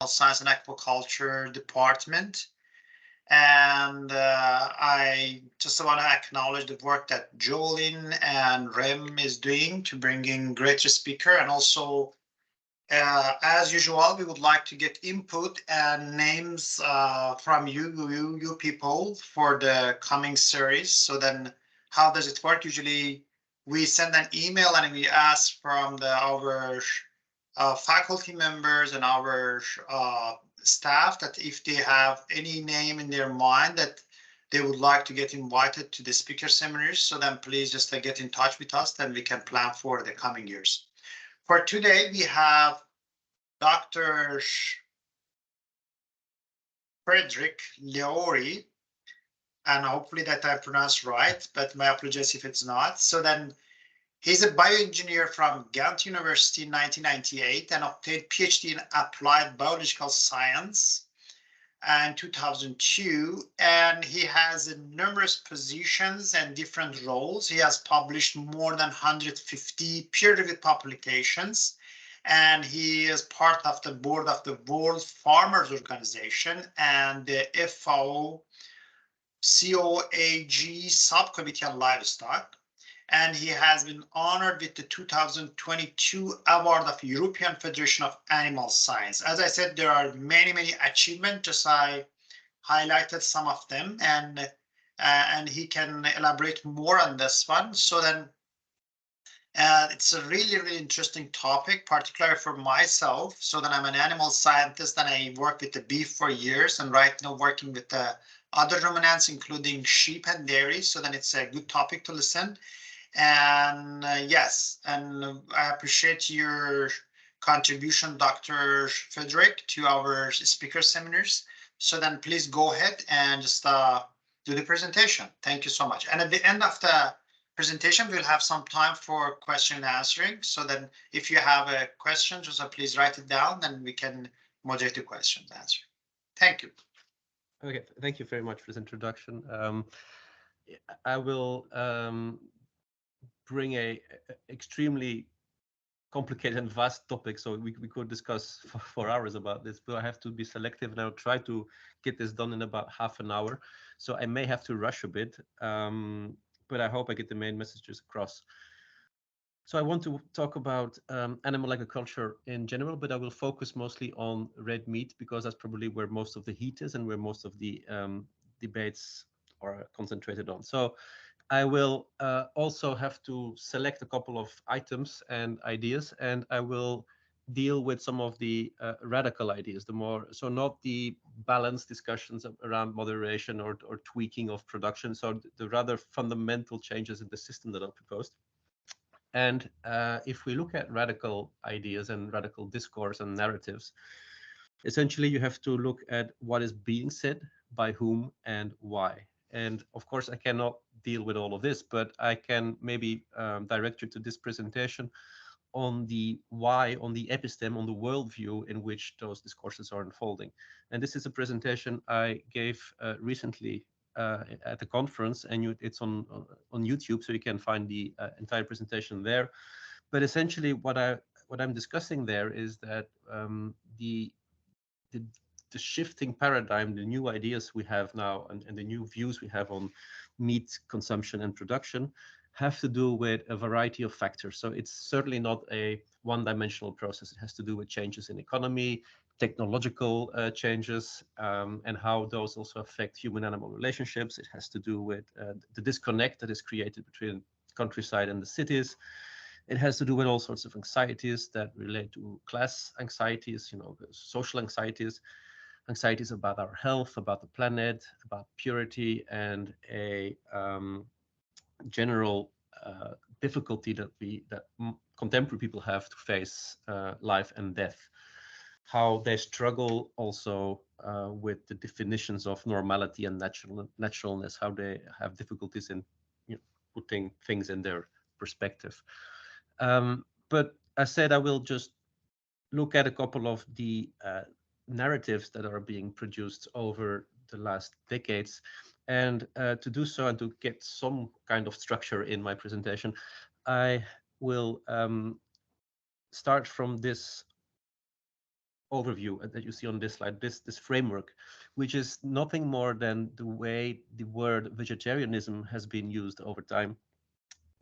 Science and Aquaculture department. And I just want to acknowledge the work that Jolene and Rem is doing to bring in greater speaker. And also, as usual, we would like to get input and names from you people for the coming series. So then how does it work? Usually we send an email and we ask from our faculty members and our staff that if they have any name in their mind that they would like to get invited to the speaker seminars, so then please just get in touch with us, then we can plan for the coming years. For today, we have Dr. Frédéric Leroy, and hopefully that I pronounced right, but my apologies if it's not. So then he's a bioengineer from Ghent University in 1998 and obtained PhD in applied biological science in 2002. And he has numerous positions and different roles. He has published more than 150 peer-reviewed publications. And he is part of the board of the World Farmers Organization and the FAO COAG subcommittee on livestock. And he has been honored with the 2022 award of European Federation of Animal Science. As I said, there are many achievements, just I highlighted some of them, and he can elaborate more on this one. So then it's a really interesting topic, particularly for myself. So then I'm an animal scientist and I work with the beef for years, and right now working with the other ruminants, including sheep and dairy. So then it's a good topic to listen. And yes, and I appreciate your contribution, Dr. Frédéric, to our speaker seminars. So then please go ahead and just do the presentation. Thank you so much. And at the end of the presentation, we'll have some time for question and answering. So then if you have a question, just please write it down, then we can moderate the question and answer. Thank you. Okay, thank you very much for this introduction. I will bring a extremely complicated and vast topic, so we could discuss for hours about this, but I have to be selective and I'll try to get this done in about half an hour. So I may have to rush a bit, but I hope I get the main messages across. So I want to talk about animal agriculture in general, but I will focus mostly on red meat because that's probably where most of the heat is and where most of the debates are concentrated on. So I will also have to select a couple of items and ideas, and I will deal with some of the radical ideas, so not the balanced discussions around moderation or tweaking of production, so the rather fundamental changes in the system that are proposed. And if we look at radical ideas and radical discourse and narratives, essentially you have to look at what is being said, by whom, and why. And of course, I cannot deal with all of this, but I can maybe direct you to this presentation on the why, on the episteme, on the worldview in which those discourses are unfolding. And this is a presentation I gave recently at the conference, and it's on YouTube, so you can find the entire presentation there. But essentially, what I'm discussing there is that the shifting paradigm, the new ideas we have now, and the new views we have on meat consumption and production have to do with a variety of factors. So it's certainly not a one-dimensional process. It has to do with changes in economy, technological changes, and how those also affect human-animal relationships. It has to do with the disconnect that is created between countryside and the cities. It has to do with all sorts of anxieties that relate to class anxieties, social anxieties about our health, about the planet, about purity, and a general difficulty that contemporary people have to face life and death. How they struggle also with the definitions of normality and naturalness. How they have difficulties in putting things in their perspective. But as said, I will just look at a couple of the narratives that are being produced over the last decades. And to do so and to get some kind of structure in my presentation, I will start from this overview that you see on this slide, this framework, which is nothing more than the way the word vegetarianism has been used over time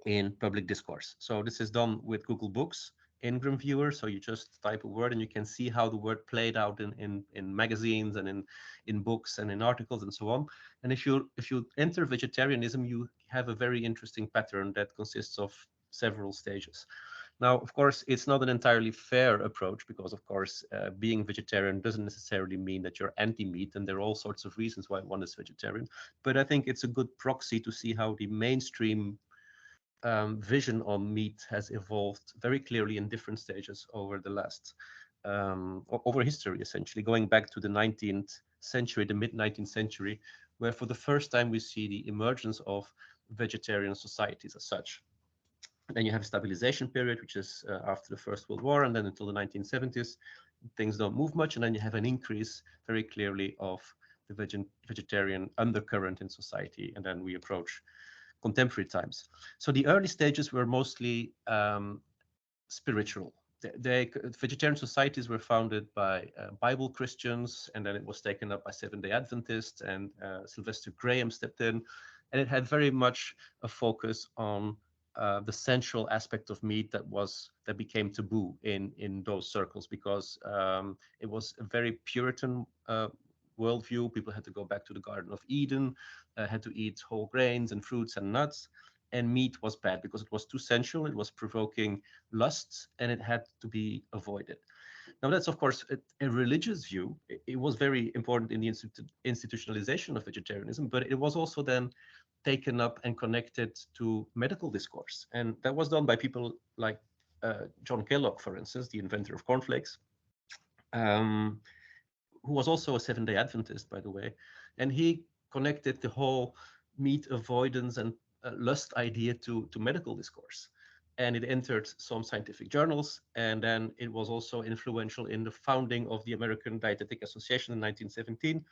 in public discourse. So this is done with Google Books, Ingram Viewer. So you just type a word and you can see how the word played out in magazines and in books and in articles and so on. And if you enter vegetarianism, you have a very interesting pattern that consists of several stages. Now, of course, it's not an entirely fair approach because, of course, being vegetarian doesn't necessarily mean that you're anti-meat, and there are all sorts of reasons why one is vegetarian. But I think it's a good proxy to see how the mainstream vision on meat has evolved very clearly in different stages over the last over history, essentially going back to the 19th century, the mid 19th century, where for the first time we see the emergence of vegetarian societies as such. Then you have a stabilization period, which is after the First World War, and then until the 1970s, things don't move much, and then you have an increase very clearly of the vegetarian undercurrent in society, and then we approach contemporary times. So the early stages were mostly spiritual. Vegetarian societies were founded by Bible Christians, and then it was taken up by Seventh-day Adventists, and Sylvester Graham stepped in, and it had very much a focus on the central aspect of meat that became taboo in those circles because it was a very Puritan worldview. People had to go back to the Garden of Eden, had to eat whole grains and fruits and nuts, and meat was bad because it was too sensual, it was provoking lusts, and it had to be avoided. Now, that's of course a religious view. It was very important in the institutionalization of vegetarianism, but it was also then taken up and connected to medical discourse. And that was done by people like John Kellogg, for instance, the inventor of cornflakes, who was also a Seventh-day Adventist, by the way. And he connected the whole meat avoidance and lust idea to medical discourse. And it entered some scientific journals. And then it was also influential in the founding of the American Dietetic Association in 1917.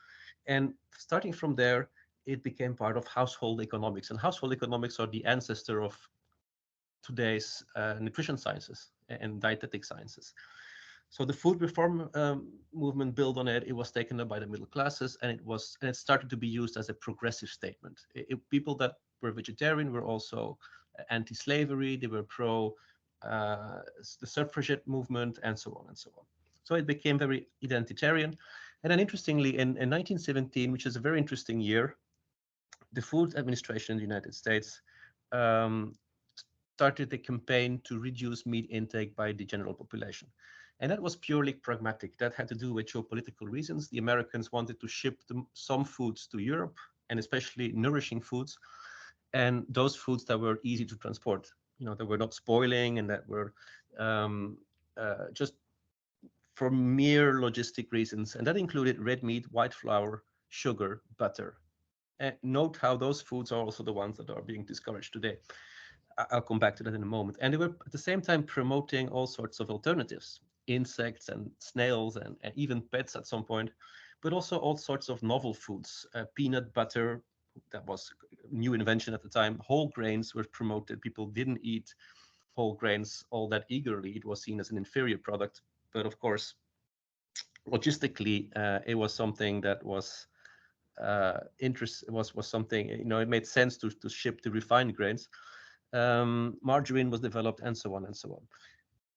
And starting from there, it became part of household economics. And household economics are the ancestor of today's nutrition sciences and dietetic sciences. So the food reform movement built on it. It was taken up by the middle classes, and it started to be used as a progressive statement. People that were vegetarian were also anti-slavery. They were pro the suffragette movement, and so on and so on. So it became very identitarian. And then, interestingly, in 1917, which is a very interesting year, the Food Administration in the United States started a campaign to reduce meat intake by the general population. And that was purely pragmatic. That had to do with geopolitical reasons. The Americans wanted to ship some foods to Europe, and especially nourishing foods, and those foods that were easy to transport, that were not spoiling and that were just for mere logistic reasons. And that included red meat, white flour, sugar, butter. And note how those foods are also the ones that are being discouraged today. I'll come back to that in a moment. And they were at the same time promoting all sorts of alternatives, insects and snails and even pets at some point, but also all sorts of novel foods, peanut butter, that was a new invention at the time. Whole grains were promoted. People didn't eat whole grains all that eagerly. It was seen as an inferior product. But of course, logistically, it was something that was was something, it made sense to ship the refined grains. Margarine was developed, and so on and so on.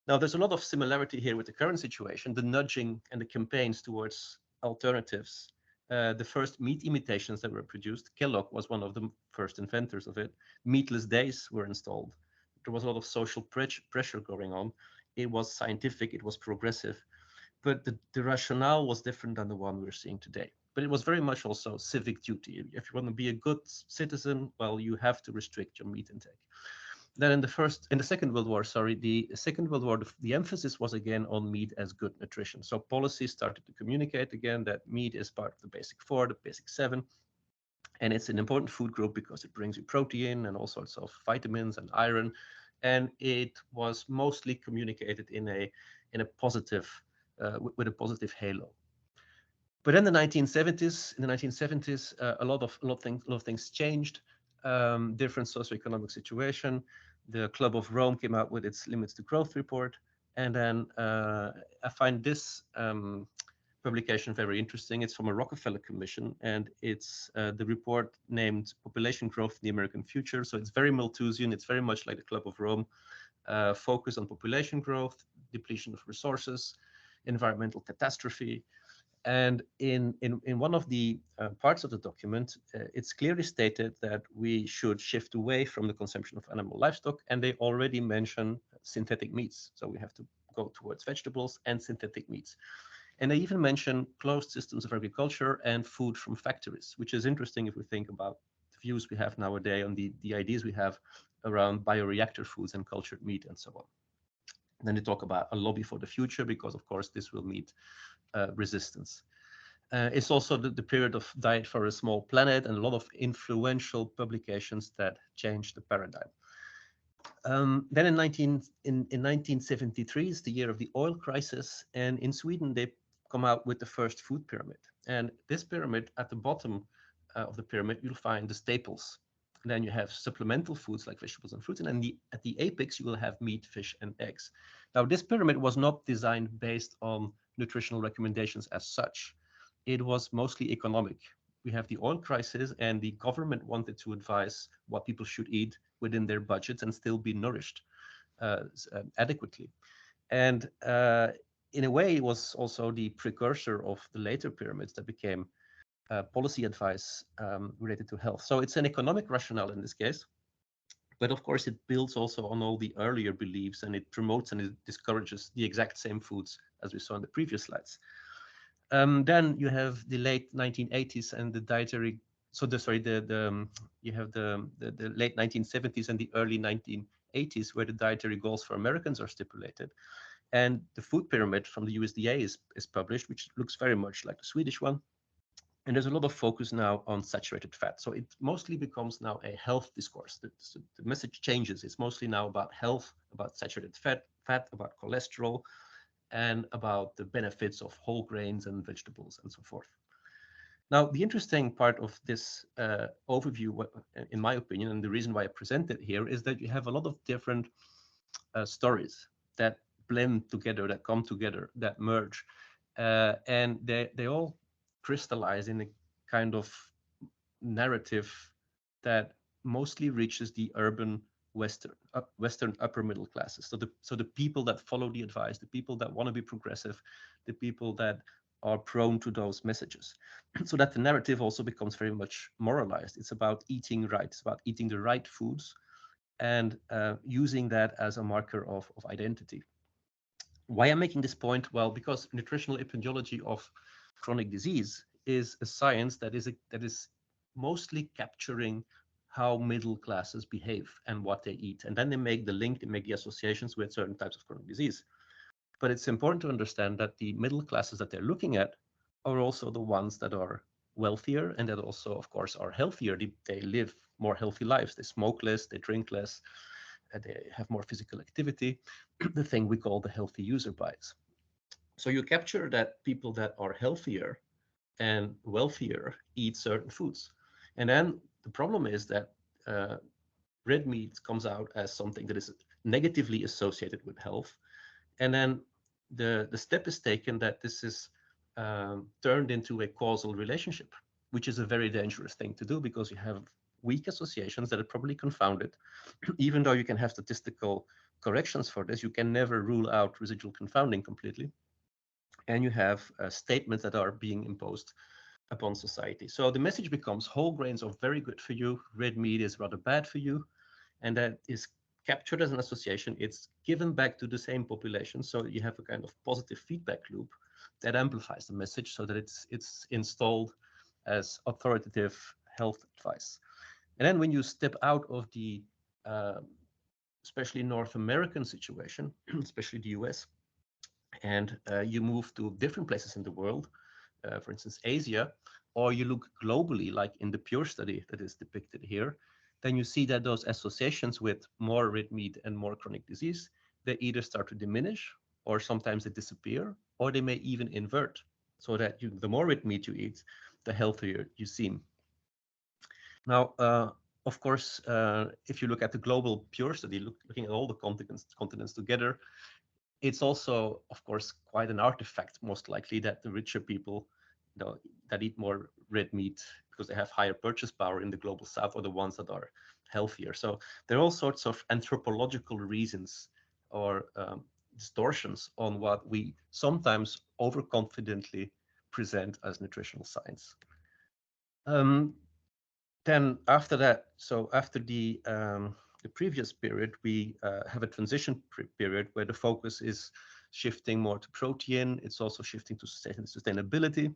Now, there's a lot of similarity here with the current situation, the nudging and the campaigns towards alternatives. The first meat imitations that were produced, Kellogg was one of the first inventors of it. Meatless days were installed. There was a lot of social pressure going on. It was scientific, it was progressive, but the rationale was different than the one we're seeing today. But it was very much also civic duty. If you want to be a good citizen, well, you have to restrict your meat intake. Then in the Second World War, the emphasis was again on meat as good nutrition. So policies started to communicate again that meat is part of the basic 4, the basic 7, and it's an important food group because it brings you protein and all sorts of vitamins and iron, and it was mostly communicated in a positive with a positive halo. But in the 1970s, a lot of things changed. Different socioeconomic situation. The Club of Rome came out with its Limits to Growth report, And then I find this publication very interesting. It's from a Rockefeller Commission, and it's the report named Population Growth in the American Future. So it's very Malthusian. It's very much like the Club of Rome, focus on population growth, depletion of resources, environmental catastrophe. And in one of the parts of the document, it's clearly stated that we should shift away from the consumption of animal livestock, and they already mention synthetic meats. So we have to go towards vegetables and synthetic meats. And they even mention closed systems of agriculture and food from factories, which is interesting if we think about the views we have nowadays on the ideas we have around bioreactor foods and cultured meat and so on. And then they talk about a lobby for the future, because of course this will meet resistance. It's also the period of Diet for a Small Planet and a lot of influential publications that changed the paradigm. Then in 1973 is the year of the oil crisis, and in Sweden they come out with the first food pyramid. And this pyramid, at the bottom of the pyramid, you'll find the staples. And then you have supplemental foods like vegetables and fruits, and then at the apex you will have meat, fish, and eggs. Now this pyramid was not designed based on nutritional recommendations as such. It was mostly economic. We have the oil crisis, and the government wanted to advise what people should eat within their budgets and still be nourished adequately. And in a way, it was also the precursor of the later pyramids that became policy advice related to health. So it's an economic rationale in this case, but of course it builds also on all the earlier beliefs, and it promotes and it discourages the exact same foods as we saw in the previous slides. Then you have the late 1980s and the dietary. So you have the late 1970s and the early 1980s, where the dietary goals for Americans are stipulated, and the food pyramid from the USDA is published, which looks very much like the Swedish one. And there's a lot of focus now on saturated fat. So it mostly becomes now a health discourse. The message changes. It's mostly now about health, about saturated fat, about cholesterol, and about the benefits of whole grains and vegetables and so forth. Now, the interesting part of this overview, in my opinion, and the reason why I present it here, is that you have a lot of different stories that blend together, that come together, that merge, and they all crystallize in a kind of narrative that mostly reaches the urban Western upper middle classes. So the people that follow the advice, the people that want to be progressive, the people that are prone to those messages. So that the narrative also becomes very much moralized. It's about eating right. It's about eating the right foods and using that as a marker of identity. Why I'm making this point? Well, because nutritional epidemiology of chronic disease is a science that is mostly capturing how middle classes behave and what they eat. And then they make the link, they make the associations with certain types of chronic disease. But it's important to understand that the middle classes that they're looking at are also the ones that are wealthier and that also, of course, are healthier. They live more healthy lives. They smoke less, they drink less, they have more physical activity, the thing we call the healthy user bias. So you capture that people that are healthier and wealthier eat certain foods. And then the problem is that red meat comes out as something that is negatively associated with health. And then the step is taken that this is turned into a causal relationship, which is a very dangerous thing to do, because you have weak associations that are probably confounded. Even though you can have statistical corrections for this, you can never rule out residual confounding completely. And you have statements that are being imposed upon society. So the message becomes whole grains are very good for you, red meat is rather bad for you, and that is captured as an association. It's given back to the same population, so you have a kind of positive feedback loop that amplifies the message, so that it's installed as authoritative health advice. And then when you step out of the especially North American situation, especially the US, and you move to different places in the world, for instance, Asia, or you look globally, like in the Pure study that is depicted here, then you see that those associations with more red meat and more chronic disease, they either start to diminish, or sometimes they disappear, or they may even invert, so that the more red meat you eat, the healthier you seem. Now, of course, if you look at the global Pure study, looking at all the continents together, It's also, of course, quite an artifact, most likely, that the richer people, that eat more red meat because they have higher purchase power in the global south, are the ones that are healthier. So there are all sorts of anthropological reasons or distortions on what we sometimes overconfidently present as nutritional science. Then after that, so after the previous period, we have a transition period where the focus is shifting more to protein. It's also shifting to sustainability.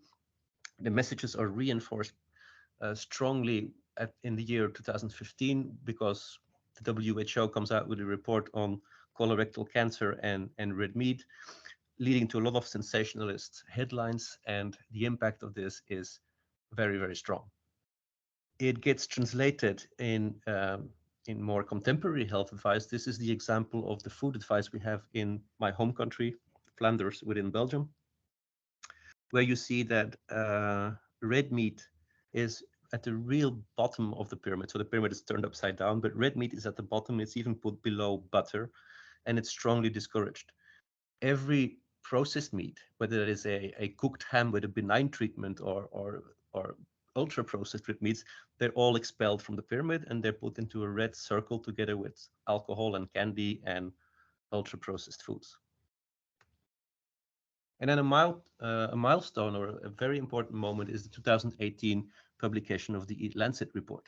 The messages are reinforced strongly in the year 2015 because the WHO comes out with a report on colorectal cancer and red meat, leading to a lot of sensationalist headlines, and the impact of this is very, very strong. It gets translated in more contemporary health advice. This is the example of the food advice we have in my home country, Flanders, within Belgium, where you see that red meat is at the real bottom of the pyramid. So the pyramid is turned upside down, but red meat is at the bottom. It's even put below butter, and it's strongly discouraged. Every processed meat, whether it is a cooked ham with a benign treatment or ultra processed red meats, they're all expelled from the pyramid and they're put into a red circle together with alcohol and candy and ultra processed foods. And then a milestone or a very important moment is the 2018 publication of the Lancet report,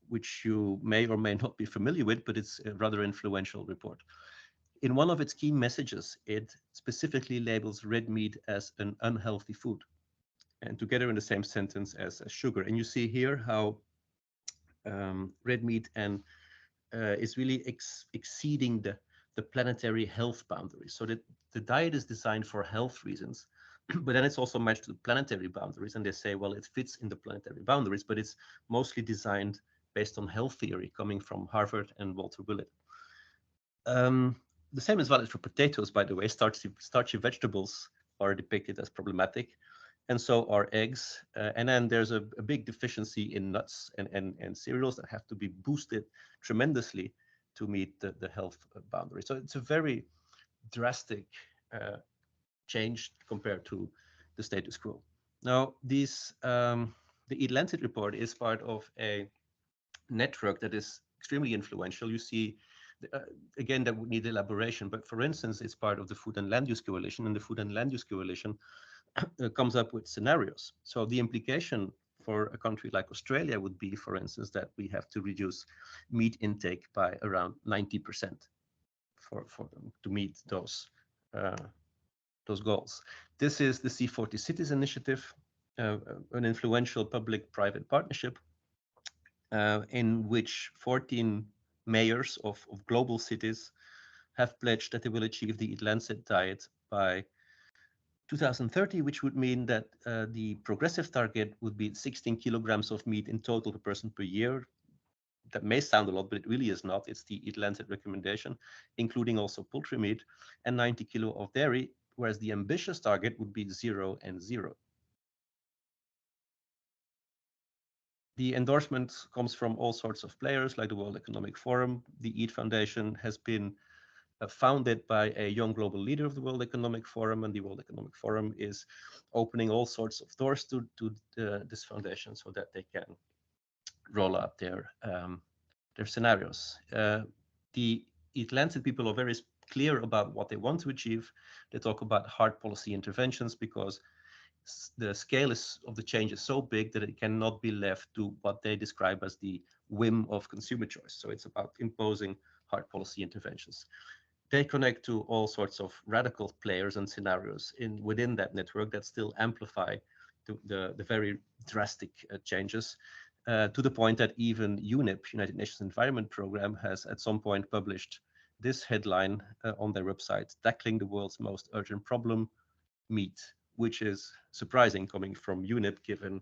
which you may or may not be familiar with, but it's a rather influential report. In one of its key messages, it specifically labels red meat as an unhealthy food, and together in the same sentence as sugar. And you see here how red meat is really exceeding the planetary health boundaries. So that the diet is designed for health reasons, but then it's also matched to the planetary boundaries. And they say, well, it fits in the planetary boundaries, but it's mostly designed based on health theory coming from Harvard and Walter Willett. The same is valid for potatoes, by the way. Starchy vegetables are depicted as problematic, and so are eggs. And then there's a big deficiency in nuts and cereals that have to be boosted tremendously to meet the health boundary. So it's a very drastic change compared to the status quo. Now, the Eat Lancet report is part of a network that is extremely influential. You see, again, that would need elaboration, but for instance, it's part of the Food and Land Use Coalition, and the Food and Land Use Coalition comes up with scenarios. So the implication for a country like Australia would be, for instance, that we have to reduce meat intake by around 90% for them to meet those goals. This is the C40 Cities Initiative, an influential public-private partnership in which 14 mayors of global cities have pledged that they will achieve the Eat Lancet diet by 2030, which would mean that the progressive target would be 16 kilograms of meat in total per person per year. That may sound a lot, but it really is not. It's the Eat Lancet recommendation, including also poultry meat, and 90 kilo of dairy, whereas the ambitious target would be 0 and 0. The endorsement comes from all sorts of players like the World Economic Forum. The EAT Foundation has been founded by a young global leader of the World Economic Forum, and the World Economic Forum is opening all sorts of doors to this foundation so that they can roll out their scenarios. The Eat Lancet people are very clear about what they want to achieve. They talk about hard policy interventions because the scale of the change is so big that it cannot be left to what they describe as the whim of consumer choice. So it's about imposing hard policy interventions. They connect to all sorts of radical players and scenarios within that network that still amplify the very drastic changes, to the point that even UNEP, United Nations Environment Programme, has at some point published this headline on their website: tackling the world's most urgent problem, meat, which is surprising coming from UNEP, given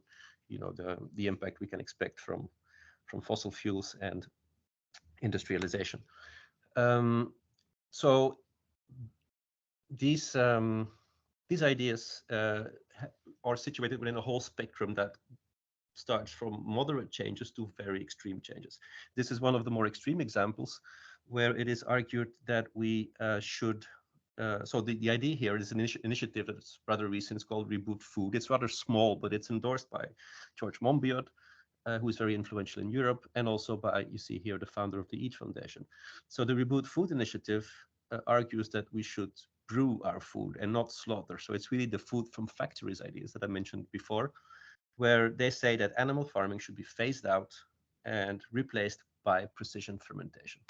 the impact we can expect from fossil fuels and industrialization. So these ideas are situated within a whole spectrum that starts from moderate changes to very extreme changes. This is one of the more extreme examples. where it is argued that we should. So the idea here is an initiative that's rather recent. It's called Reboot Food. It's rather small, but it's endorsed by George Monbiot, who is very influential in Europe, and also by, you see here, the founder of the Eat Foundation. So the Reboot Food initiative argues that we should brew our food and not slaughter. So it's really the food from factories ideas that I mentioned before, where they say that animal farming should be phased out and replaced by precision fermentation.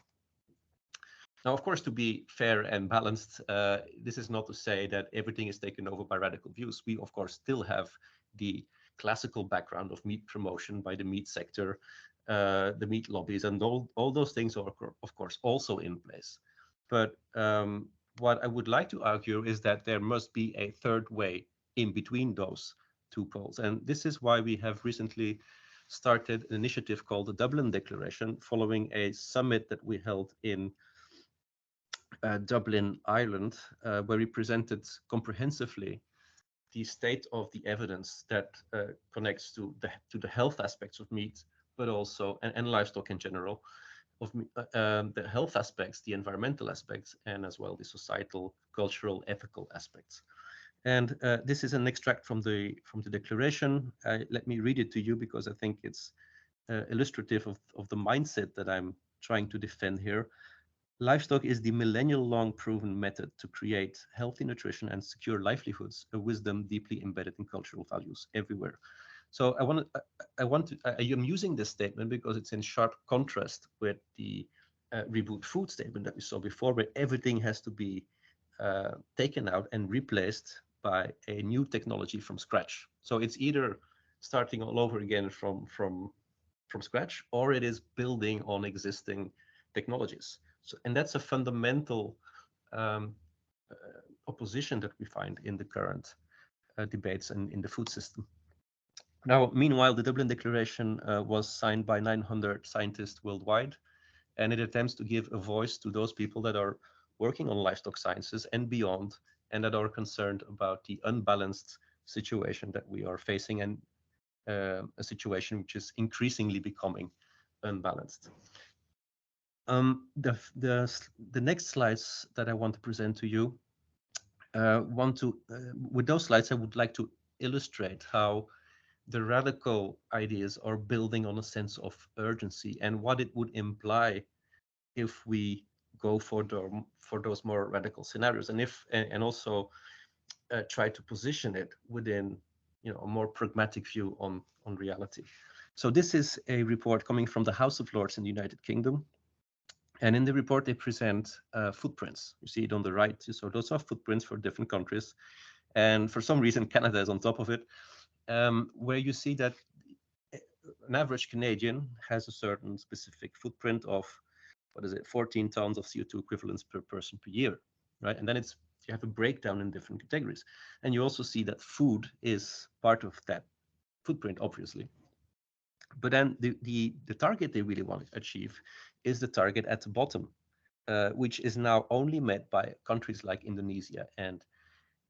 Now, of course, to be fair and balanced, this is not to say that everything is taken over by radical views. We, of course, still have the classical background of meat promotion by the meat sector, the meat lobbies, and all those things are, of course, also in place. But what I would like to argue is that there must be a third way in between those two poles. And this is why we have recently started an initiative called the Dublin Declaration, following a summit that we held in Dublin, Ireland, where we presented comprehensively the state of the evidence that connects to the health aspects of meat, but also and livestock in general, of the health aspects, the environmental aspects, and as well the societal, cultural, ethical aspects. And this is an extract from the declaration. Let me read it to you because I think it's illustrative of the mindset that I'm trying to defend here. Livestock is the millennial-long proven method to create healthy nutrition and secure livelihoods, a wisdom deeply embedded in cultural values everywhere. So I am using this statement because it's in sharp contrast with the Reboot Food statement that we saw before, where everything has to be taken out and replaced by a new technology from scratch. So it's either starting all over again from scratch, or it is building on existing technologies. So, and that's a fundamental opposition that we find in the current debates and in the food system. Now, meanwhile, the Dublin Declaration was signed by 900 scientists worldwide, and it attempts to give a voice to those people that are working on livestock sciences and beyond, and that are concerned about the unbalanced situation that we are facing, and a situation which is increasingly becoming unbalanced. The next slides that I want to present to you, with those slides, I would like to illustrate how the radical ideas are building on a sense of urgency and what it would imply if we go for those more radical scenarios, and also try to position it within a more pragmatic view on reality. So this is a report coming from the House of Lords in the United Kingdom. And in the report, they present footprints. You see it on the right. So those are footprints for different countries. And for some reason, Canada is on top of it, where you see that an average Canadian has a certain specific footprint of, 14 tons of CO2 equivalents per person per year, right? And then you have a breakdown in different categories. And you also see that food is part of that footprint, obviously. But then the target they really want to achieve is the target at the bottom, which is now only met by countries like Indonesia and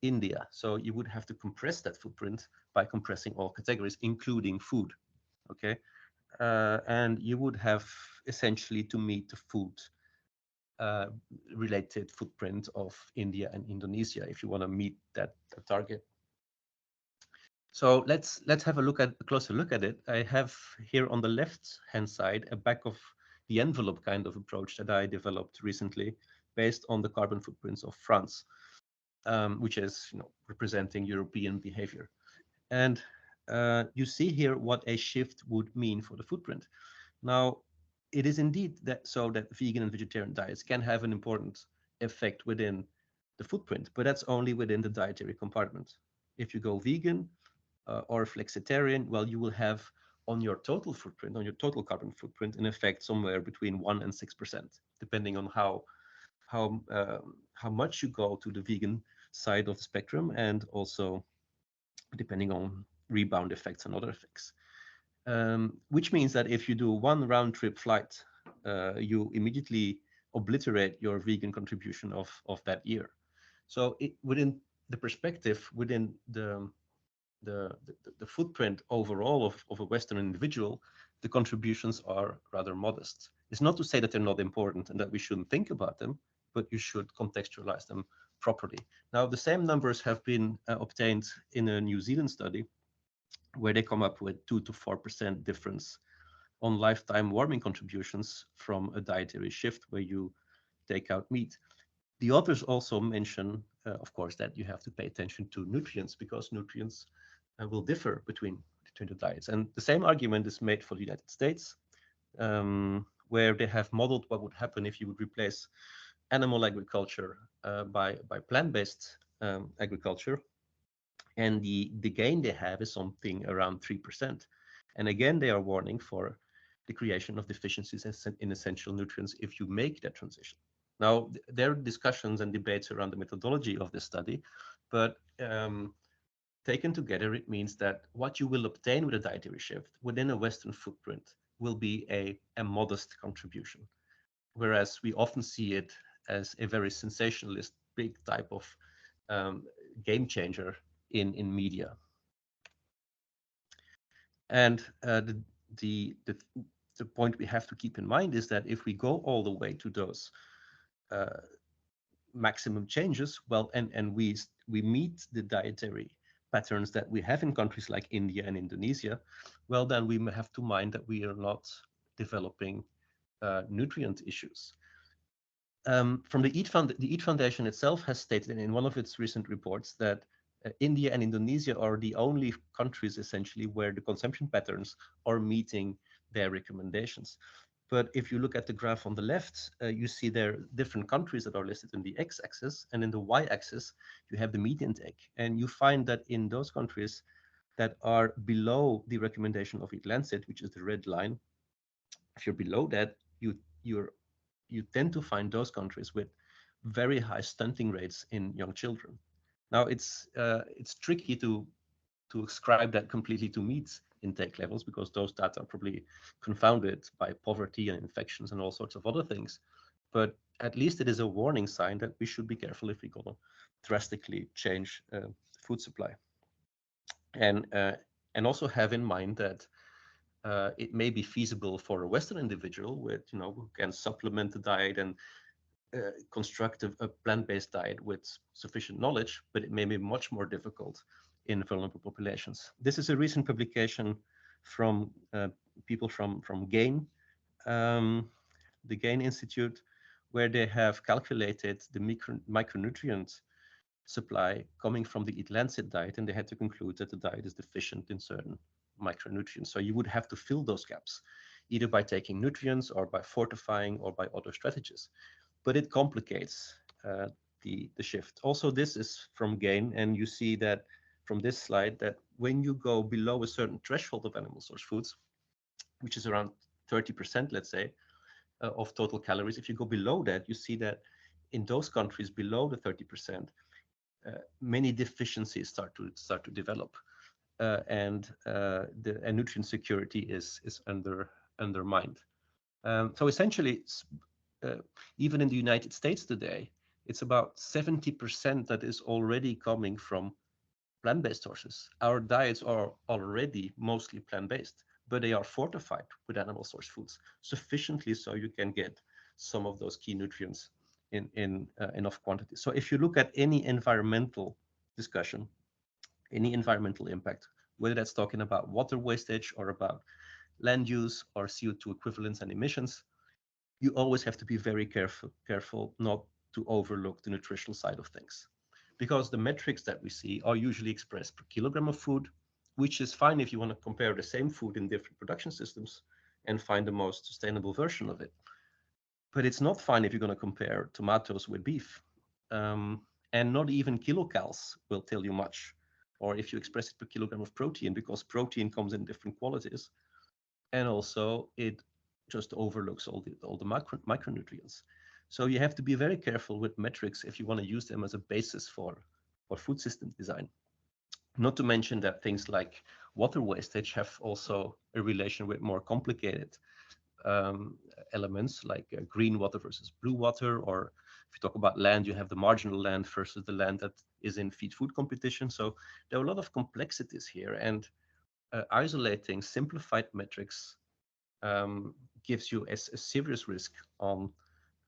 India. So you would have to compress that footprint by compressing all categories, including food, okay? And you would have essentially to meet the food related footprint of India and Indonesia if you want to meet that target. So let's have a closer look at it. I have here on the left-hand side a back of the envelope kind of approach that I developed recently based on the carbon footprints of France, which is representing European behavior. And you see here what a shift would mean for the footprint. Now, it is indeed that vegan and vegetarian diets can have an important effect within the footprint, but that's only within the dietary compartment. If you go vegan, or flexitarian, well, you will have on your total footprint, on your total carbon footprint, an effect somewhere between 1% and 6%, depending on how much you go to the vegan side of the spectrum, and also depending on rebound effects and other effects. Which means that if you do one round trip flight, you immediately obliterate your vegan contribution of that year. So within the perspective, within the footprint overall of a Western individual, the contributions are rather modest. It's not to say that they're not important and that we shouldn't think about them, but you should contextualize them properly. Now, the same numbers have been obtained in a New Zealand study where they come up with 2 to 4% difference on lifetime warming contributions from a dietary shift where you take out meat. The authors also mention, of course, that you have to pay attention to nutrients because nutrients will differ between the diets. And the same argument is made for the United States, where they have modeled what would happen if you would replace animal agriculture by plant-based agriculture. And the gain they have is something around 3%. And again, they are warning for the creation of deficiencies in essential nutrients if you make that transition. Now, there are discussions and debates around the methodology of this study, but taken together, it means that what you will obtain with a dietary shift within a Western footprint will be a modest contribution, whereas we often see it as a very sensationalist, big type of game changer in media. And the point we have to keep in mind is that if we go all the way to those maximum changes, well, and we meet the dietary patterns that we have in countries like India and Indonesia, well, then we have to mind that we are not developing nutrient issues. From the Eat Foundation itself has stated in one of its recent reports that India and Indonesia are the only countries essentially where the consumption patterns are meeting their recommendations. But if you look at the graph on the left, you see there are different countries that are listed in the x-axis, and in the y-axis, you have the meat intake. And you find that in those countries that are below the recommendation of Eat Lancet, which is the red line, if you're below that, you tend to find those countries with very high stunting rates in young children. Now, it's tricky to ascribe that completely to meat intake levels because those data are probably confounded by poverty and infections and all sorts of other things. But at least it is a warning sign that we should be careful if we're going to drastically change food supply. And also have in mind that it may be feasible for a Western individual with, who can supplement the diet and construct a plant-based diet with sufficient knowledge, but it may be much more difficult in vulnerable populations. This is a recent publication from people from GAIN, the GAIN Institute, where they have calculated the micronutrient supply coming from the Eat Lancet diet, and they had to conclude that the diet is deficient in certain micronutrients. So you would have to fill those gaps, either by taking nutrients or by fortifying or by other strategies. But it complicates the shift. Also, this is from GAIN, and you see that from this slide that when you go below a certain threshold of animal source foods, which is around 30%, let's say, of total calories, if you go below that, you see that in those countries below the 30%, many deficiencies start to develop, and nutrient security is undermined. So essentially, even in the United States today, it's about 70% that is already coming from plant-based sources. Our diets are already mostly plant-based, but they are fortified with animal source foods sufficiently so you can get some of those key nutrients in enough quantity. So if you look at any environmental discussion, any environmental impact, whether that's talking about water wastage or about land use or CO2 equivalents and emissions, you always have to be very careful not to overlook the nutritional side of things. Because the metrics that we see are usually expressed per kilogram of food, which is fine if you want to compare the same food in different production systems and find the most sustainable version of it. But it's not fine if you're going to compare tomatoes with beef. And not even kilocals will tell you much. Or if you express it per kilogram of protein, because protein comes in different qualities. And also it just overlooks all the micronutrients. So you have to be very careful with metrics if you want to use them as a basis for food system design. Not to mention that things like water wastage have also a relation with more complicated elements like green water versus blue water, or if you talk about land, you have the marginal land versus the land that is in feed-food competition. So there are a lot of complexities here, and isolating simplified metrics gives you a serious risk on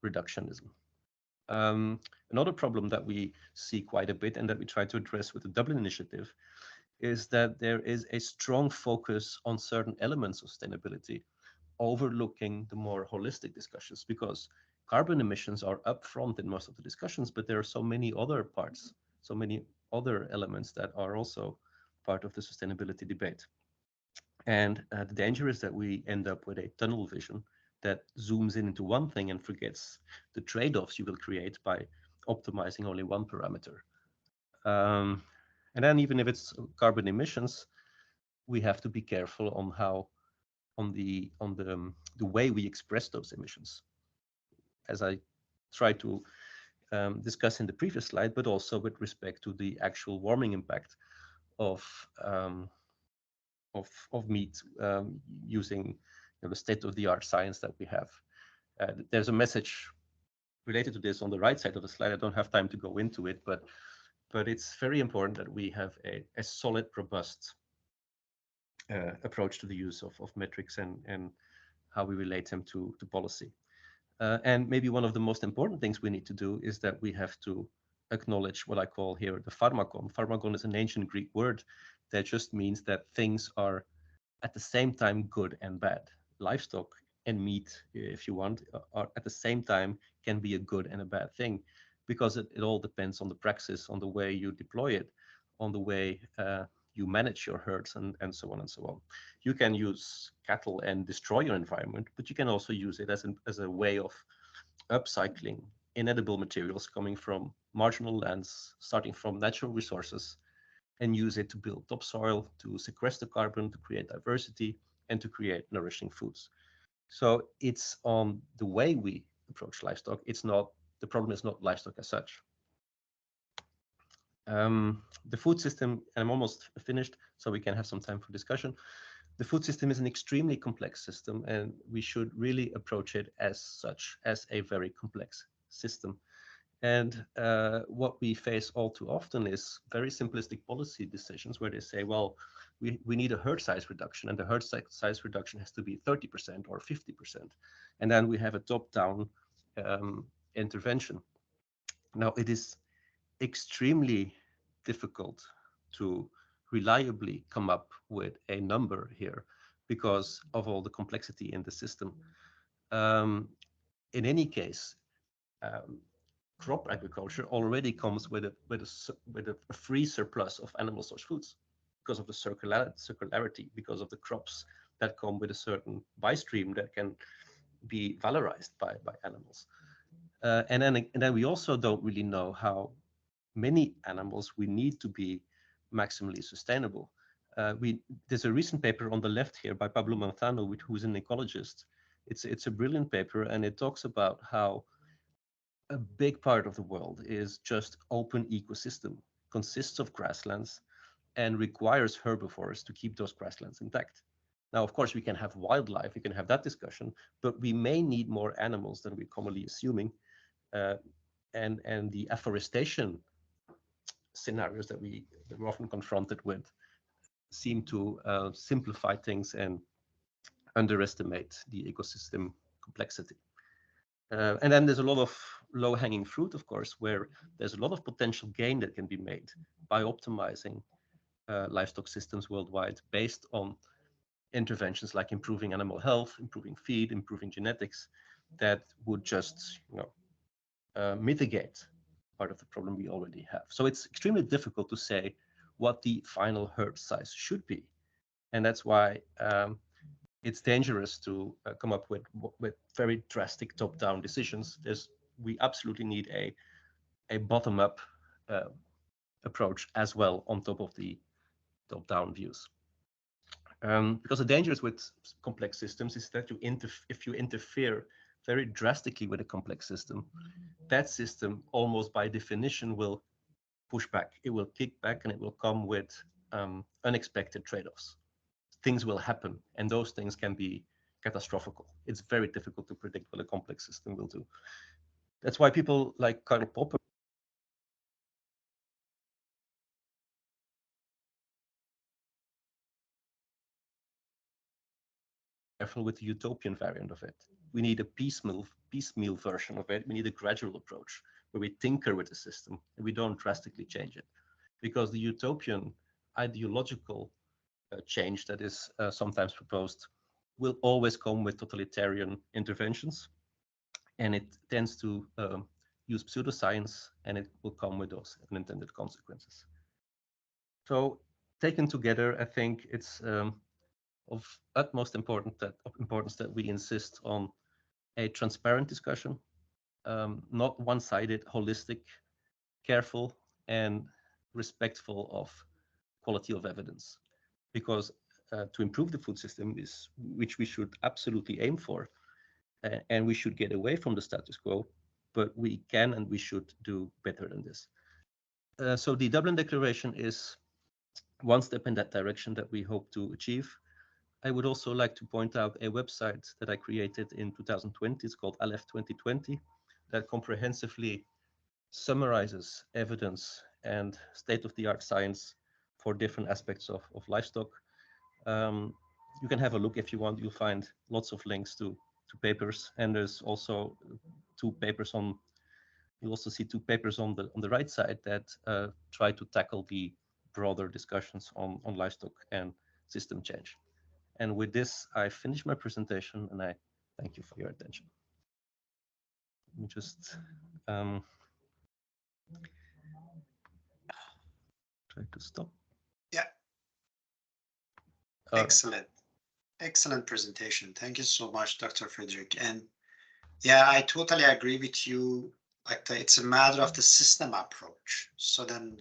reductionism. Another problem that we see quite a bit and that we try to address with the Dublin Initiative is that there is a strong focus on certain elements of sustainability, overlooking the more holistic discussions, because carbon emissions are up front in most of the discussions, but there are so many other parts, so many other elements that are also part of the sustainability debate. And the danger is that we end up with a tunnel vision that zooms in into one thing and forgets the trade-offs you will create by optimizing only one parameter. And then even if it's carbon emissions, we have to be careful on how the way we express those emissions, as I tried to discuss in the previous slide, but also with respect to the actual warming impact of meat using the state-of-the-art science that we have. There's a message related to this on the right side of the slide. I don't have time to go into it, but it's very important that we have a solid, robust approach to the use of metrics and how we relate them to policy. And maybe one of the most important things we need to do is that we have to acknowledge what I call here the pharmakon. Pharmakon is an ancient Greek word that just means that things are at the same time good and bad. Livestock and meat, if you want, are at the same time can be a good and a bad thing, because it all depends on the praxis, on the way you deploy it, on the way you manage your herds, and so on and so on. You can use cattle and destroy your environment, but you can also use it as a way of upcycling inedible materials coming from marginal lands, starting from natural resources, and use it to build topsoil, to sequester carbon, to create diversity, and to create nourishing foods. So it's on the way we approach livestock. It's not, the problem is not livestock as such. The food system, and I'm almost finished, so we can have some time for discussion. The food system is an extremely complex system, and we should really approach it as such, as a very complex system. And what we face all too often is very simplistic policy decisions where they say, well, we need a herd size reduction, and the herd size reduction has to be 30% or 50%. And then we have a top-down intervention. Now, it is extremely difficult to reliably come up with a number here because of all the complexity in the system. In any case, crop agriculture already comes with a free surplus of animal source foods because of the circularity, because of the crops that come with a certain bystream that can be valorized by animals. And then we also don't really know how many animals we need to be maximally sustainable. There's a recent paper on the left here by Pablo Manzano, who's an ecologist. It's a brilliant paper, and it talks about how a big part of the world is just open ecosystem, consists of grasslands, and requires herbivores to keep those grasslands intact. Now, of course, we can have wildlife, we can have that discussion, but we may need more animals than we're commonly assuming. And the afforestation scenarios that we're often confronted with seem to simplify things and underestimate the ecosystem complexity. And then there's a lot of low-hanging fruit, of course, where there's a lot of potential gain that can be made by optimizing livestock systems worldwide based on interventions like improving animal health, improving feed, improving genetics, that would just mitigate part of the problem we already have. So it's extremely difficult to say what the final herd size should be. And that's why it's dangerous to come up with very drastic top-down decisions. We absolutely need a bottom-up approach as well on top of the top-down views. Because the dangers with complex systems is that if you interfere very drastically with a complex system, that system almost by definition will push back. It will kick back, and it will come with unexpected trade-offs. Things will happen, and those things can be catastrophic. It's very difficult to predict what a complex system will do. That's why people like Karl Popper careful with the utopian variant of it. We need a piecemeal version of it. We need a gradual approach where we tinker with the system and we don't drastically change it. Because the utopian ideological change that is sometimes proposed will always come with totalitarian interventions, and it tends to use pseudoscience, and it will come with those unintended consequences. So taken together, I think it's of utmost importance that we insist on a transparent discussion, not one-sided, holistic, careful, and respectful of quality of evidence. Because to improve the food system, is which we should absolutely aim for, and we should get away from the status quo, but we can and we should do better than this. So the Dublin Declaration is one step in that direction that we hope to achieve. I would also like to point out a website that I created in 2020. It's called Aleph 2020, that comprehensively summarizes evidence and state-of-the-art science for different aspects of livestock. You can have a look if you want. You'll find lots of links to papers, and there's also you'll also see two papers on the right side that try to tackle the broader discussions on livestock and system change. And with this, I finish my presentation, and I thank you for your attention. Let me just try to stop. Yeah. Excellent. Excellent presentation. Thank you so much, Dr. Frédéric. And yeah, I totally agree with you. Like it's a matter of the system approach. So then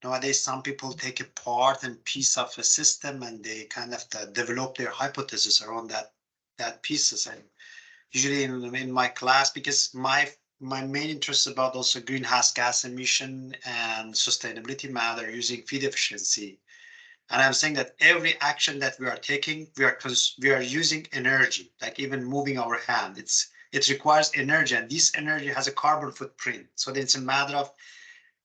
nowadays, some people take a part and piece of a system and they kind of develop their hypothesis around that pieces. And usually in my class, because my main interest is about also greenhouse gas emission and sustainability matter using feed efficiency. And I'm saying that every action that we are taking, we are using energy, like even moving our hand. It requires energy, and this energy has a carbon footprint. So it's a matter of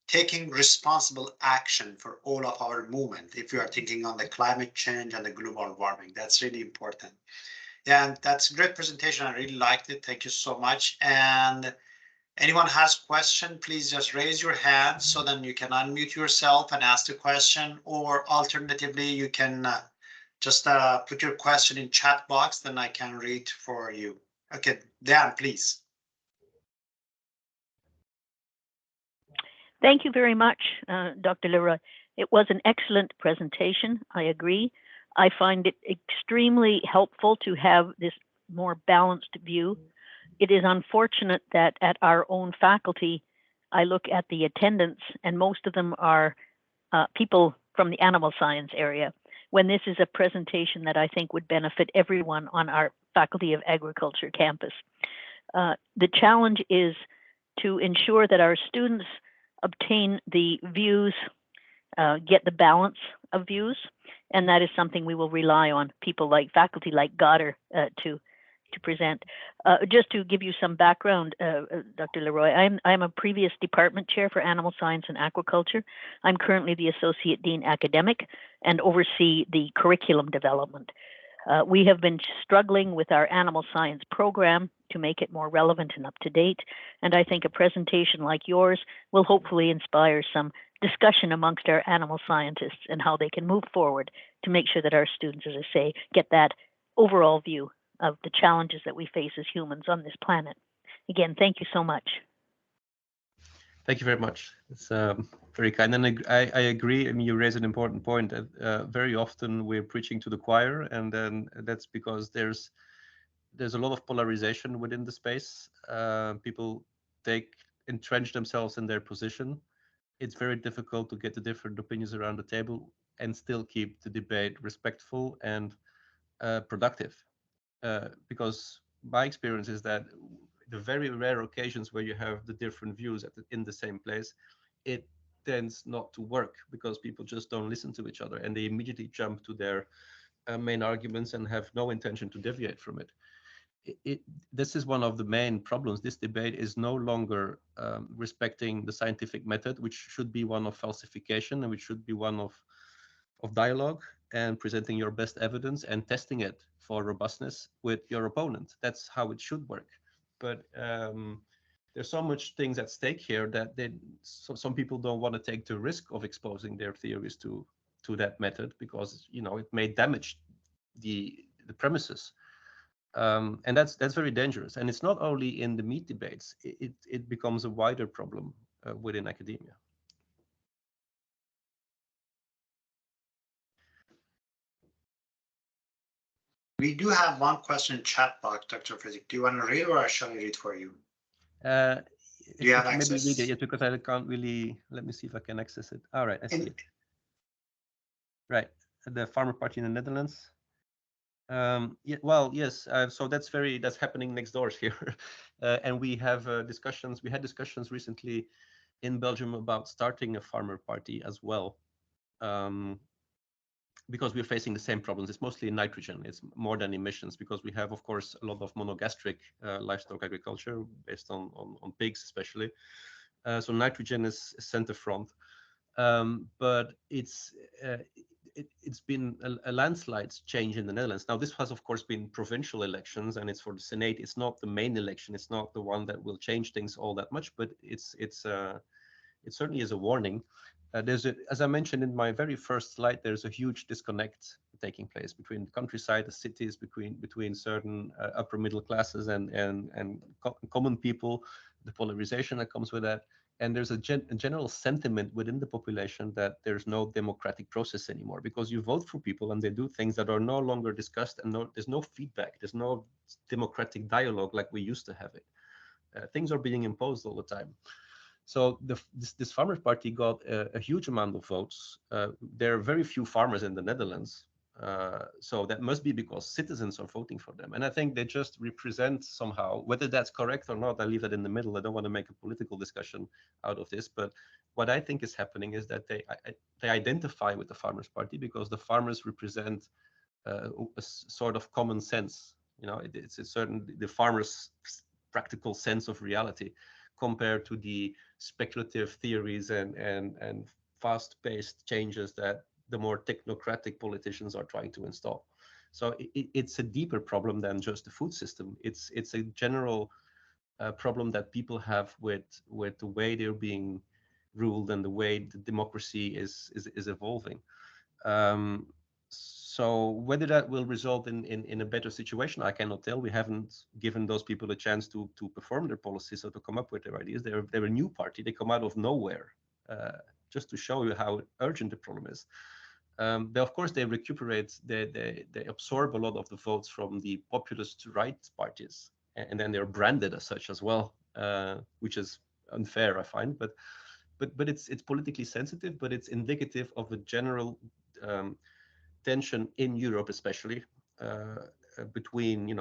taking responsible action for all of our movement. If we are thinking on the climate change and the global warming, that's really important. Yeah, and that's a great presentation. I really liked it. Thank you so much. And anyone has question, please just raise your hand so then you can unmute yourself and ask the question, or alternatively, you can just put your question in chat box, then I can read for you. Okay, Dan, please. Thank you very much, Dr. Leroy. It was an excellent presentation. I agree. I find it extremely helpful to have this more balanced view. It is unfortunate that at our own faculty, I look at the attendance, and most of them are people from the animal science area, when this is a presentation that I think would benefit everyone on our Faculty of Agriculture campus. The challenge is to ensure that our students obtain the views, get the balance of views, and that is something we will rely on people like faculty like Goddard to present. Just to give you some background, Dr. Leroy, I'm a previous department chair for animal science and aquaculture. I'm currently the associate dean academic and oversee the curriculum development. We have been struggling with our animal science program to make it more relevant and up to date. And I think a presentation like yours will hopefully inspire some discussion amongst our animal scientists and how they can move forward to make sure that our students, as I say, get that overall view of the challenges that we face as humans on this planet. Again, thank you so much. Thank you very much. It's very kind, and I agree. I mean, you raise an important point. Very often we're preaching to the choir, and then that's because there's a lot of polarization within the space. People entrench themselves in their position. It's very difficult to get the different opinions around the table and still keep the debate respectful and productive. Because my experience is that the very rare occasions where you have the different views in the same place, it tends not to work because people just don't listen to each other and they immediately jump to their main arguments and have no intention to deviate from it. This is one of the main problems. This debate is no longer respecting the scientific method, which should be one of falsification and which should be one of dialogue. and presenting your best evidence and testing it for robustness with your opponent. That's how it should work. But there's so much things at stake here that some people don't want to take the risk of exposing their theories to that method, because it may damage the premises. And that's very dangerous. And it's not only in the meat debates, it becomes a wider problem within academia. We do have one question in chat box, Dr. Frédéric. Do you want to read, or shall I read for you? Do you have access? Maybe read it, because I can't really. Let me see if I can access it. All right, I see it. Right, the Farmer Party in the Netherlands. Yeah, well, yes. So that's happening next door here, and we have discussions. We had discussions recently in Belgium about starting a farmer party as well. Because we're facing the same problems. It's mostly nitrogen. It's more than emissions, because we have, of course, a lot of monogastric livestock agriculture based on pigs, especially. So nitrogen is center front, but it's been a landslide change in the Netherlands. Now, this has, of course, been provincial elections, and it's for the Senate. It's not the main election. It's not the one that will change things all that much, but it certainly is a warning. As I mentioned in my very first slide, there's a huge disconnect taking place between the countryside, the cities, between certain upper middle classes and common people, the polarization that comes with that. And there's a general sentiment within the population that there's no democratic process anymore, because you vote for people and they do things that are no longer discussed, and there's no feedback, there's no democratic dialogue like we used to have it. Things are being imposed all the time. So this Farmers Party got a huge amount of votes. There are very few farmers in the Netherlands. So that must be because citizens are voting for them. And I think they just represent somehow, whether that's correct or not, I leave that in the middle. I don't want to make a political discussion out of this. But what I think is happening is that they identify with the Farmers Party because the farmers represent a sort of common sense. It's a certain, the farmers' practical sense of reality, compared to the speculative theories and fast-paced changes that the more technocratic politicians are trying to install. So it's a deeper problem than just the food system. It's a general problem that people have with the way they're being ruled and the way the democracy is evolving. So whether that will result in a better situation, I cannot tell. We haven't given those people a chance to perform their policies or to come up with their ideas. They're a new party. They come out of nowhere, just to show you how urgent the problem is. But of course, they recuperate. They absorb a lot of the votes from the populist right parties, and then they're branded as such as well, which is unfair, I find. But it's politically sensitive, but it's indicative of a general tension in Europe, especially between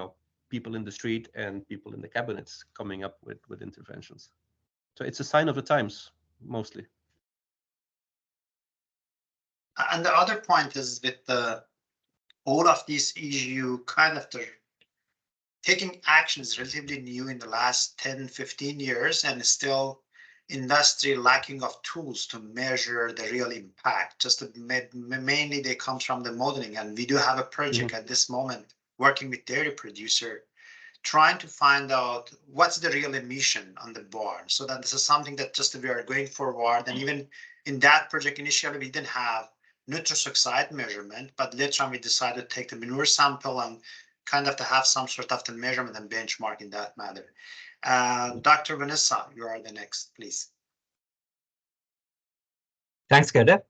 people in the street and people in the cabinets coming up with interventions. So it's a sign of the times, mostly. And the other point is with all of these issues, kind of taking action is relatively new in the last 10-15 years, and still industry lacking of tools to measure the real impact. Just mainly they come from the modeling, and we do have a project at this moment working with dairy producer, trying to find out what's the real emission on the barn. So that this is something that just we are going forward. And even in that project initially, we didn't have nitrous oxide measurement, but later on we decided to take the manure sample and kind of to have some sort of the measurement and benchmark in that matter. Dr. Vanessa, you are the next, please. Thanks, Kader.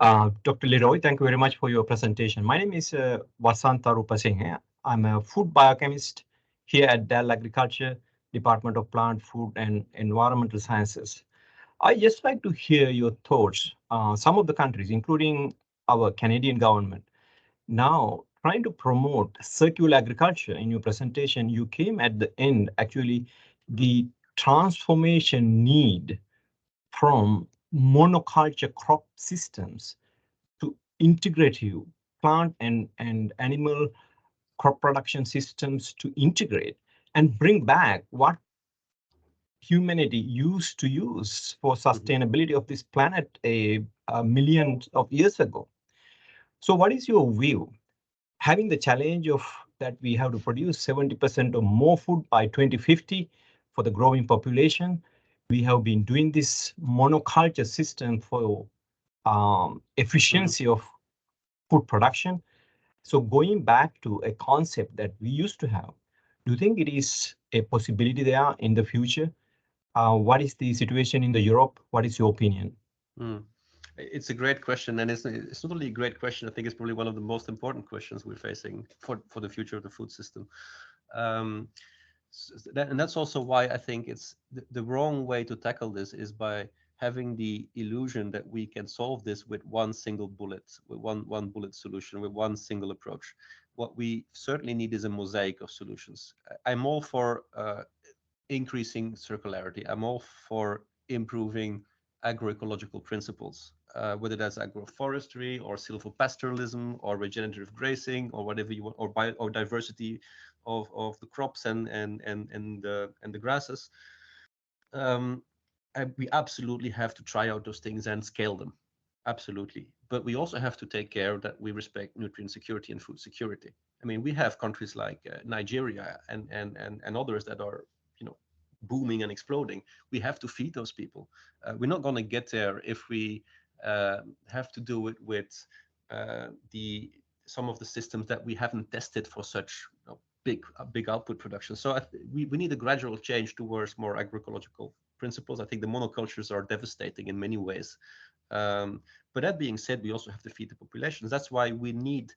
Dr. Leroy, thank you very much for your presentation. My name is Vasanta Rupasinghe. I'm a food biochemist here at Dell Agriculture, Department of Plant, Food and Environmental Sciences. I just like to hear your thoughts. Some of the countries, including our Canadian government, now trying to promote circular agriculture. In your presentation, you came at the end, actually, the transformation need from monoculture crop systems to integrative plant and animal crop production systems to integrate and bring back what humanity used to use for sustainability of this planet a million of years ago. So what is your view? Having the challenge of that we have to produce 70% or more food by 2050 for the growing population. We have been doing this monoculture system for efficiency of food production. So going back to a concept that we used to have, do you think it is a possibility there in the future? What is the situation in the Europe? What is your opinion? It's a great question, and it's not only a great question. I think it's probably one of the most important questions we're facing for the future of the food system. And that's also why I think it's the wrong way to tackle this is by having the illusion that we can solve this with one single bullet, with one bullet solution, with one single approach. What we certainly need is a mosaic of solutions. I'm all for increasing circularity. I'm all for improving agroecological principles, whether that's agroforestry or silvopastoralism or regenerative grazing or whatever you want, or diversity of the crops and the grasses. We absolutely have to try out those things and scale them. Absolutely. But we also have to take care that we respect nutrient security and food security. I mean, we have countries like Nigeria and others that are, booming and exploding. We have to feed those people. We're not going to get there if we have to do it with some of the systems that we haven't tested for such big output production. So we need a gradual change towards more agroecological principles. I think the monocultures are devastating in many ways. But that being said, we also have to feed the populations. That's why we need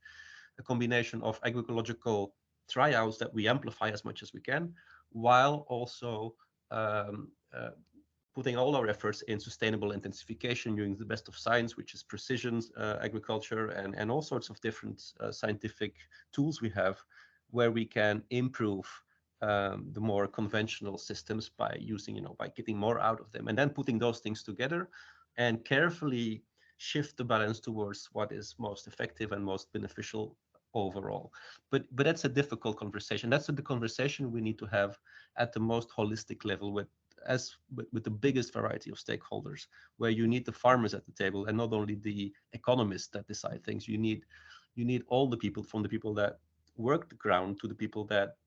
a combination of agroecological tryouts that we amplify as much as we can, while also putting all our efforts in sustainable intensification using the best of science, which is precision agriculture and all sorts of different scientific tools we have, where we can improve the more conventional systems by using, by getting more out of them, and then putting those things together and carefully shift the balance towards what is most effective and most beneficial overall. But that's a difficult conversation. That's the conversation we need to have at the most holistic level with the biggest variety of stakeholders, where you need the farmers at the table and not only the economists that decide things. You need all the people, from the people that work the ground to the people that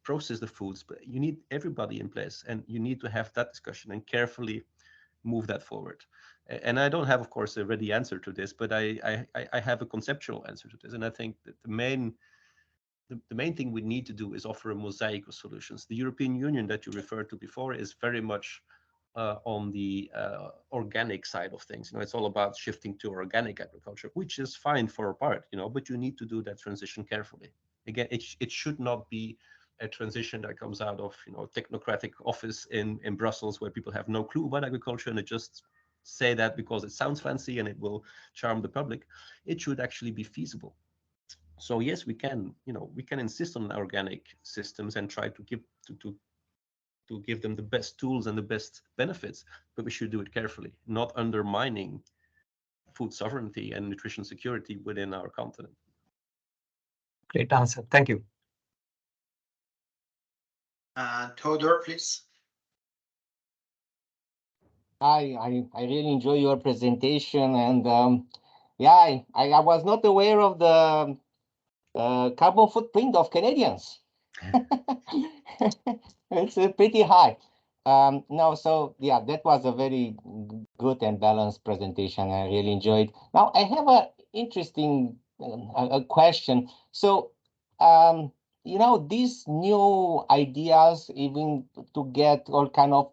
process the foods, but you need everybody in place, and you need to have that discussion and carefully move that forward. And I don't have, of course, a ready answer to this, but I have a conceptual answer to this. And I think that the main thing we need to do is offer a mosaic of solutions. The European Union that you referred to before is very much on the organic side of things. It's all about shifting to organic agriculture, which is fine for a part, but you need to do that transition carefully. Again, it should not be a transition that comes out of technocratic office in Brussels, where people have no clue about agriculture and they just say that because it sounds fancy and it will charm the public. It should actually be feasible. So yes, we can insist on organic systems and try to give them the best tools and the best benefits, but we should do it carefully, not undermining food sovereignty and nutrition security within our continent. Great answer. Thank you. Theodore, please. I really enjoy your presentation, and yeah, I was not aware of the carbon footprint of Canadians. It's pretty high. No, so yeah, that was a very good and balanced presentation. I really enjoyed. Now I have a interesting a question. So these new ideas, even to get all kind of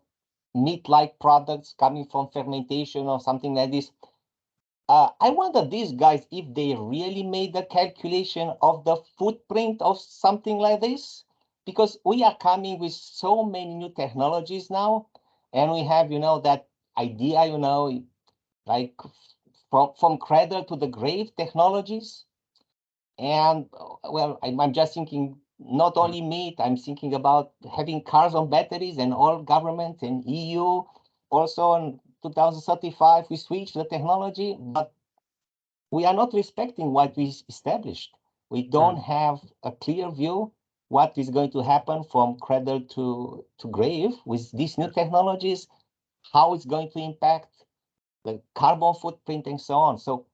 meat-like products coming from fermentation or something like this. I wonder these guys, if they really made the calculation of the footprint of something like this, because we are coming with so many new technologies now, and we have, that idea, like from cradle to the grave technologies. And well, I'm just thinking not only meat, I'm thinking about having cars on batteries, and all governments and EU also in 2035, we switch the technology, but we are not respecting what we established. We don't have a clear view what is going to happen from cradle to grave with these new technologies, how it's going to impact the carbon footprint and so on. So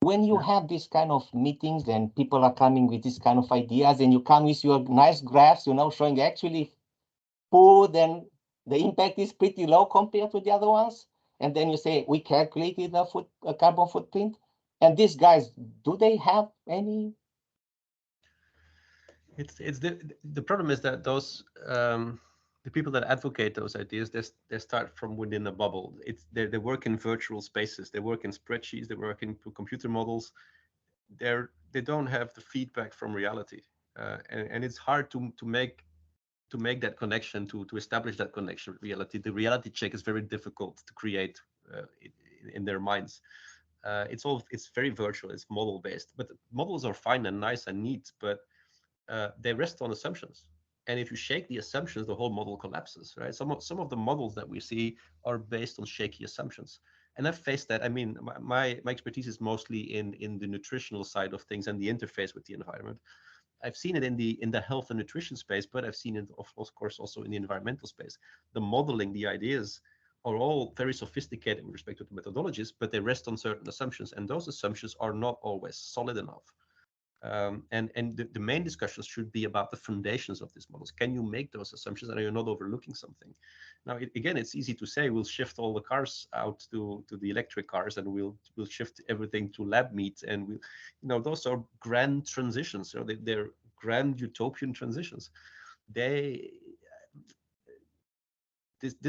when you have this kind of meetings and people are coming with this kind of ideas and you come with your nice graphs, showing actually food and the impact is pretty low compared to the other ones. And then you say, we calculated the carbon footprint. And these guys, do they have any? It's the problem is that those the people that advocate those ideas, they start from within a bubble. They work in virtual spaces, they work in spreadsheets, they work in computer models. They don't have the feedback from reality, and it's hard to make that connection, to establish that connection with reality. The reality check is very difficult to create in their minds. It's very virtual, it's model based, but models are fine and nice and neat, but they rest on assumptions. And if you shake the assumptions, the whole model collapses, right? Some of the models that we see are based on shaky assumptions. And I've faced that. I mean, my expertise is mostly in the nutritional side of things and the interface with the environment. I've seen it in the health and nutrition space, but I've seen it, of course, also in the environmental space. The modeling, the ideas are all very sophisticated with respect to the methodologies, but they rest on certain assumptions, and those assumptions are not always solid enough. And the main discussions should be about the foundations of these models. Can you make those assumptions, and are you not overlooking something? Now, again, it's easy to say we'll shift all the cars out to the electric cars, and we'll shift everything to lab meat, and those are grand transitions. So they're grand utopian transitions. This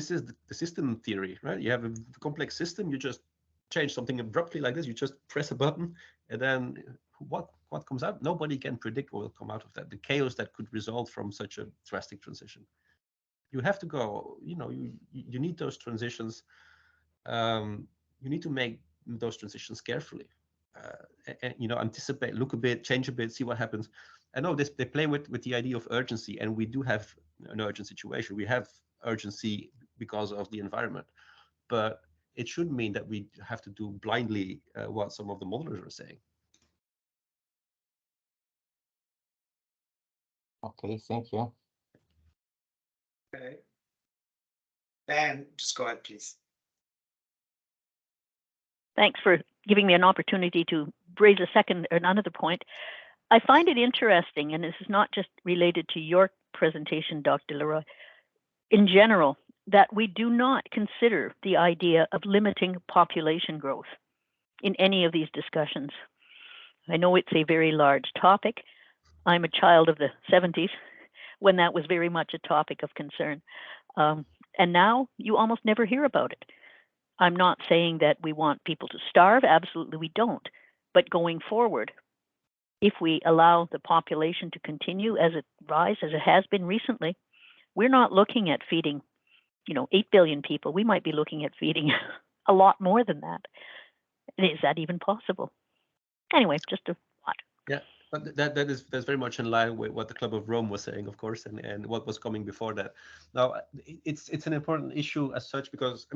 is the system theory, right? You have a complex system, you just change something abruptly like this, you just press a button, and then what comes out? Nobody can predict what will come out of that, the chaos that could result from such a drastic transition. You have to go, you need those transitions. You need to make those transitions carefully, and anticipate, look a bit, change a bit, see what happens. I know they play with the idea of urgency, and we do have an urgent situation. We have urgency because of the environment, but it shouldn't mean that we have to do blindly what some of the modelers are saying. Okay, thank you. Okay. Ben, just go ahead, please. Thanks for giving me an opportunity to raise another point. I find it interesting, and this is not just related to your presentation, Dr. Leroy, in general, that we do not consider the idea of limiting population growth in any of these discussions. I know it's a very large topic. I'm a child of the 70s when that was very much a topic of concern. And now you almost never hear about it. I'm not saying that we want people to starve. Absolutely, we don't. But going forward, if we allow the population to continue as it rises, as it has been recently, we're not looking at feeding, 8 billion people. We might be looking at feeding a lot more than that. Is that even possible? Anyway, just a thought. Yeah, but that's very much in line with what the Club of Rome was saying, of course, and what was coming before that. Now, it's an important issue as such, because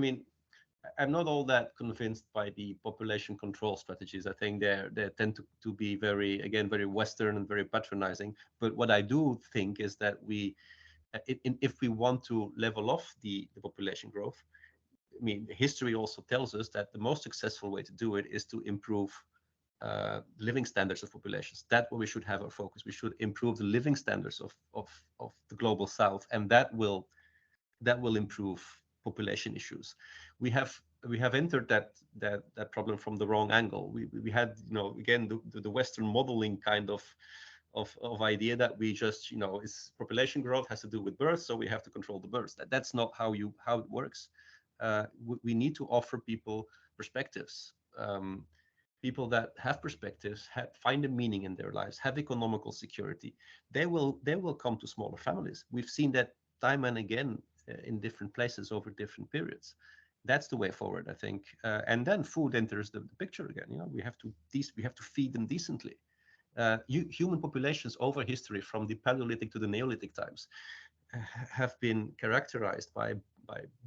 I'm not all that convinced by the population control strategies. I think they tend to be very Western and very patronizing. But what I do think is that if we want to level off the population growth, history also tells us that the most successful way to do it is to improve living standards of populations. That's where we should have our focus. We should improve the living standards of the global South, and that will improve population issues. We have entered that problem from the wrong angle. We had again the Western modeling kind of idea that we just is population growth has to do with birth, so we have to control the births. That's not how it works. We need to offer people perspectives. People that have perspectives, find a meaning in their lives, have economical security. They will come to smaller families. We've seen that time and again in different places over different periods. That's the way forward, I think. And then food enters the picture again. We have to feed them decently. Human populations over history, from the Paleolithic to the Neolithic times, have been characterized by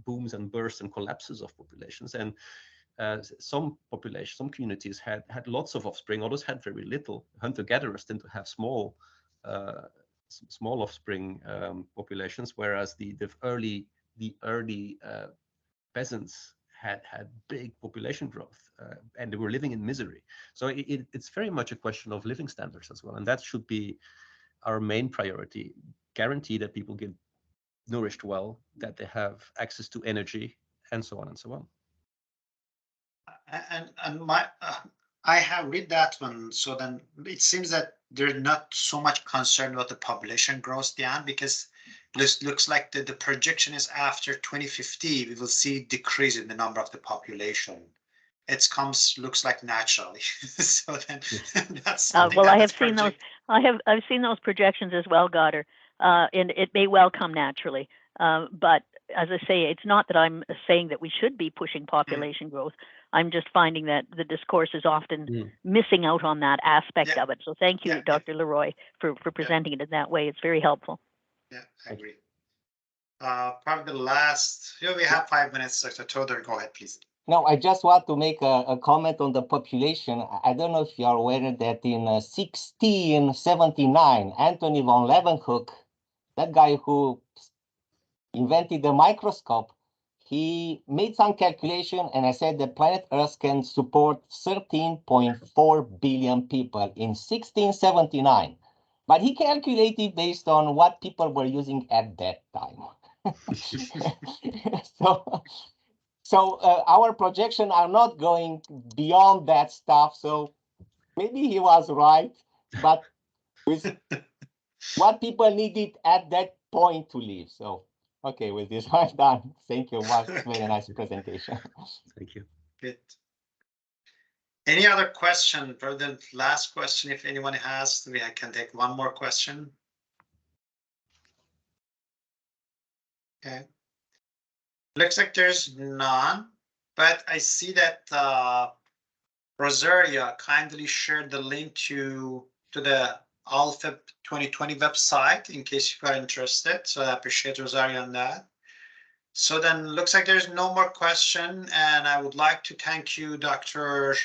booms and bursts and collapses of populations. And some populations, some communities had lots of offspring, others had very little. Hunter-gatherers tend to have small offspring populations, whereas the early peasants had big population growth, and they were living in misery. So it's very much a question of living standards as well, and that should be our main priority. Guarantee that people get nourished well, that they have access to energy, and so on and so on. And my I have read that one. So then it seems that they're not so much concerned about the population growth, Diane, because looks like the projection is after 2050 we will see decrease in the number of the population. It looks like naturally. So then that's well, I have seen those. I've seen those projections as well, Goddard, and it may well come naturally. But as I say, it's not that I'm saying that we should be pushing population growth. I'm just finding that the discourse is often missing out on that aspect of it. So thank you, Dr. Leroy, for presenting it in that way. It's very helpful. Yeah, I agree. Probably the last, we have 5 minutes. Dr. Toder, go ahead, please. No, I just want to make a comment on the population. I don't know if you are aware that in 1679, Anthony von Leeuwenhoek, that guy who invented the microscope, he made some calculation and I said the planet Earth can support 13.4 billion people in 1679. But he calculated based on what people were using at that time. So our projections are not going beyond that stuff. So maybe he was right, but with what people needed at that point to live. So, okay, with this, I'm done. Thank you. It was a very nice presentation. Thank you. Good. Any other question for the last question? If anyone has, I can take one more question. Okay. Looks like there's none, but I see that Rosaria kindly shared the link to the ALFIP 2020 website in case you are interested. So I appreciate Rosaria on that. So then looks like there's no more question, and I would like to thank you, Dr.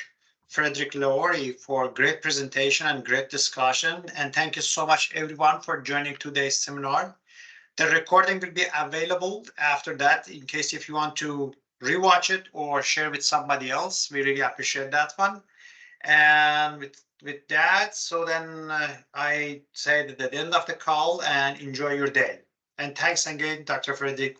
Frédéric Leroy, for great presentation and great discussion. And thank you so much, everyone, for joining today's seminar. The recording will be available after that in case if you want to rewatch it or share with somebody else. We really appreciate that one. And with that, so then I say that at the end of the call and enjoy your day. And thanks again, Dr. Frédéric,